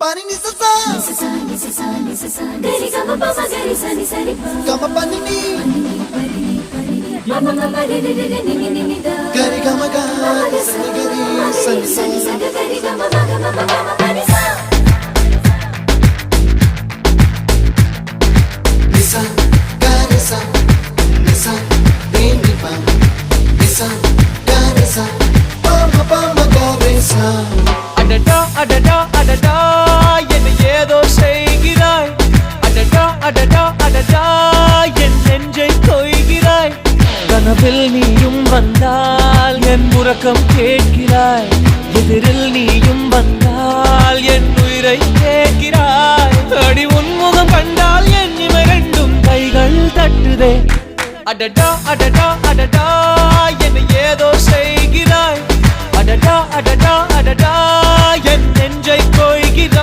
Pani ni sa sa gari gama pa ma gari sa ni sa ri pa gama pani ni mama mama re re re ni ni ni da gari gama ga sa ni gari sa ni sa gari gama ma gama ma pani sa nisa gari sa nisa re ni pa nisa gari sa pa ma gari sa adada adada adada என்ன ஏதோ செய்கிறாய் adada adada adada என் நெஞ்சை கொய்கிறாய் கனவில் நீயும் வந்தால் என் உறக்கம் கேட்கிறாய் எதிரில் நீயும் வந்தால் என் உயிரை கேட்கிறாய் அடி உன்முகம் கண்டால் என் இமை ரெண்டும் கைகள் தட்டுதே adada adada adada என்ன ஏதோ செய்கிறாய் adada adada adada என் நெஞ்சை கொய்கிறாய்